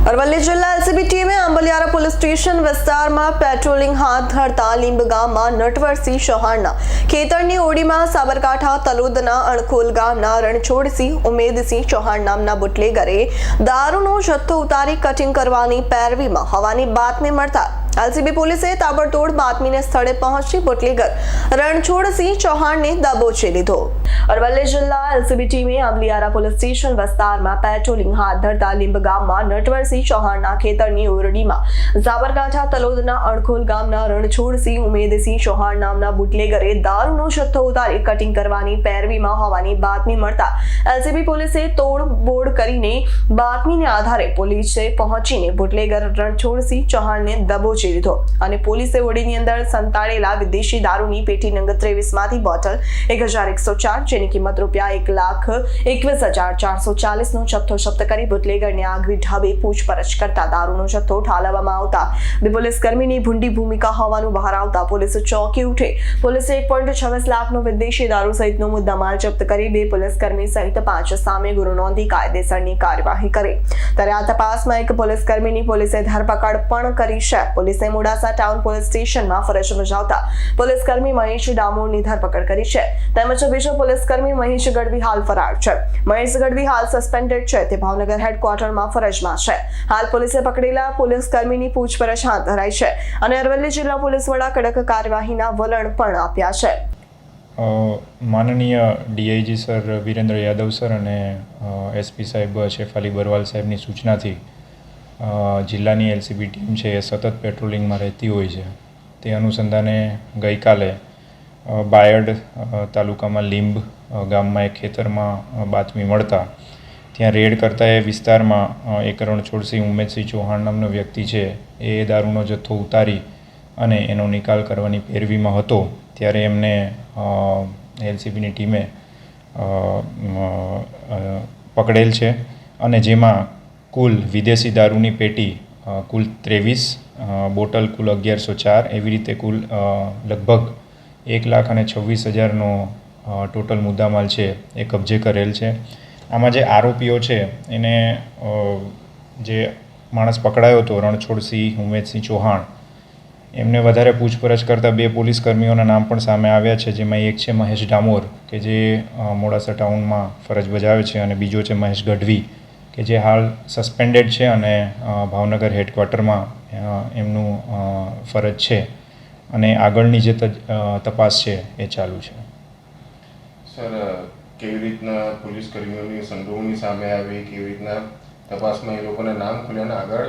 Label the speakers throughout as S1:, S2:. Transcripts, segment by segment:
S1: અરવલ્લી જિલ્લા એલસીબી ટીમે Ambaliyara police station વિસ્તારમાં પેટ્રોલિંગ હાથ ધરતા લીંબ ગામમાં નટવરસિંહ ચૌહાણના ખેતરની ઓડીમાં સાબરકાંઠા તલોદના અણખોલ ગામના રણછોડસિંહ ઉમેદસિંહ ચૌહાણ નામના બુટલેગરે દારૂનો જથ્થો ઉતારી કટિંગ કરવાની પેરવીમાં હોવાની બાતમી મળતા એલસીબી પોલીસે તાબડતોડ બાતમીને સ્થળે પહોંચી બુટલેગર રણછોડસિંહ ચૌહાણને દબોચી લીધો। અરવલ્લી જિલ્લા એલસીબી ટીમે આંબલિયારા પોલીસ સ્ટેશન વિસ્તારમાં પેટ્રોલિંગ હાથ ધરતા લીંબ ગામમાં નટવરસિંહ ચૌહાણના ખેતરની ઓરડીમાં સાબરકાંઠા તલોદના અણખોલ ગામના રણછોડસિંહ ઉમેદસિંહ ચૌહાણ નામના બુટલેગરે દારૂનો જથ્થો ઉતારી કટિંગ કરવાની પેરવીમાં હોવાની બાતમી મળતા એલસીબી પોલીસે તોડફોડ કરીને બાતમીને આધારે પોલીસે પહોંચીને બુટલેગર રણછોડસિંહ ચૌહાણને દબોચી લીધો અને પોલીસે ઓડીની અંદર સંતાડેલા વિદેશી દારૂની પેટી નંગ 23 માંથી બોટલ 1104 જેની કિંમત ₹1,21,440 નો જથ્થો જપ્ત કરી બુટલેગરને આગવી ઢબે પૂછપરછ કરતા દારૂનો જથ્થો ઠાલવવામાં આવતા બે પોલીસ કર્મીની ભૂંડી ભૂમિકા હોવાનું બહાર આવતા પોલીસ ચોંકી ઉઠે। પોલીસે 1.26 લાખનો વિદેશી દારૂ સહિતનો મુદ્દામાલ જપ્ત કરી બે પોલીસ કર્મી સહિત 5 સામે ગુનો નોંધી કાયદેસરની કાર્યવાહી કરી। ત્યારે આ તપાસમાં એક પોલીસ કર્મીની પોલીસે ધરપકડ પણ કરી છે। પોલીસે મોડાસા ટાઉન પોલીસ સ્ટેશનમાં ફરજ બજાવતા પોલીસ કર્મી મહેશ ડામોરની ધરપકડ કરી છે। તેમજ બીજો પોલીસ કર્મી મહેશ ગઢવી હાલ ફરાર છે। મહેશ ગઢવી હાલ સસ્પેન્ડેડ છે, તે ભાવનગર હેડક્વાર્ટરમાં ફરજમાં છે। હાલ પોલીસે પકડેલા પોલીસ કર્મીની પૂછપરછ હાથ ધરાઈ છે અને અરવલ્લી જિલ્લા પોલીસ વડા કડક કાર્યવાહીના વલણ પણ આપ્યા છે।
S2: માનનીય DIG sir Virendra Yadav sir અને એસપી સાહેબ શેફાલી બરવાલ સાહેબની સૂચનાથી જિલ્લાની એલસીબી ટીમ છે એ સતત પેટ્રોલિંગમાં રહેતી હોય છે। તે અનુસંધાને ગઈકાલે બાયડ તાલુકામાં લીંબ ગામમાં એક ખેતરમાં બાતમી મળતા ત્યાં રેડ કરતા એ વિસ્તારમાં એક રણછોડસિંહ ઉમેદસિંહ ચૌહાણ નામનો વ્યક્તિ છે એ દારૂનો જથ્થો ઉતારી અને એનો નિકાલ કરવાની પેરવીમાં હતો। ત્યારે એમને એલસીબીની ટીમે પકડેલ છે અને જેમાં કુલ વિદેશી દારૂની પેટી કુલ 23, બોટલ કુલ 1104, એવી રીતે કુલ લગભગ 1,26,000નો ટોટલ મુદ્દામાલ છે એ કબજે કરેલ છે। આમાં જે આરોપીઓ છે એને જે માણસ પકડાયો હતો રણછોડસિંહ ઉમેદસિંહ ચૌહાણ એમને વધારે પૂછપરછ કરતાં બે પોલીસ કર્મીઓના નામ પણ સામે આવ્યા છે, જેમાં એક છે મહેશ ડામોર કે જે મોડાસા ટાઉનમાં ફરજ બજાવે છે અને બીજો છે મહેશ ગઢવી કે જે હાલ સસ્પેન્ડેડ છે અને ભાવનગર હેડક્વાર્ટરમાં એમનું ફરજ છે અને આગળની જે તપાસ છે એ ચાલુ છે।
S3: સર, કેવી રીતના પોલીસ કર્મીઓની સંડોવણી સામે આવી, કેવી રીતના તપાસમાં એ લોકોના નામ ખુલ્યા અને આગળ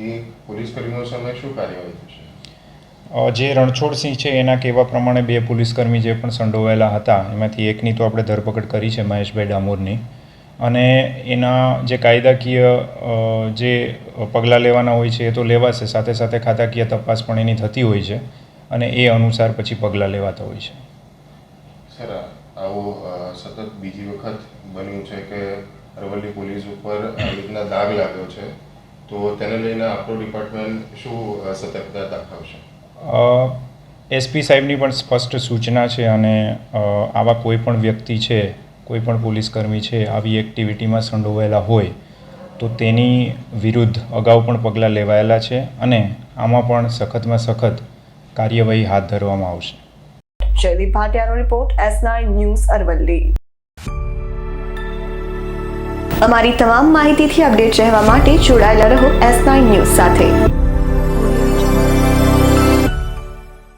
S3: એ પોલીસ કર્મીઓ સામે શું કાર્યવાહી થશે?
S2: જે રણછોડસિંહ છે એના કહેવા પ્રમાણે બે પોલીસકર્મી જે પણ સંડોવાયેલા હતા એમાંથી એકની તો આપણે ધરપકડ કરી છે, મહેશભાઈ ડામોરની, અને એના જે કાયદાકીય જે પગલાં લેવાના હોય છે એ તો લેવાશે, સાથે સાથે ખાતાકીય તપાસ પણ એની થતી હોય છે અને એ અનુસાર પછી પગલાં લેવાતા હોય છે।
S3: સર, આવું સતત બીજી વખત બન્યું છે કે અરવલ્લી પોલીસ ઉપર આ રીતના દાગ લાગ્યો છે, તો તેને લઈને આપણું ડિપાર્ટમેન્ટ શું સતર્કતા દાખવશે?
S2: એસપી સાહેબની પણ સ્પષ્ટ સૂચના છે અને આવા કોઈ પણ વ્યક્તિ છે, કોઈ પણ પોલીસકર્મી છે આવી એક્ટિવિટીમાં સંડોવાયેલા હોય તો તેની વિરુદ્ધ અગાઉ પણ પગલાં લેવાયેલા છે અને આમાં પણ સખતમાં સખત કાર્યવાહી હાથ ધરવામાં આવશે।
S1: જયદીપ ભાટિયાનો રિપોર્ટ, S9 ન્યૂઝ અરવલ્લી। અમારી તમામ માહિતીથી અપડેટ રહેવા માટે જોડાયેલા રહો S9 ન્યૂઝ સાથે।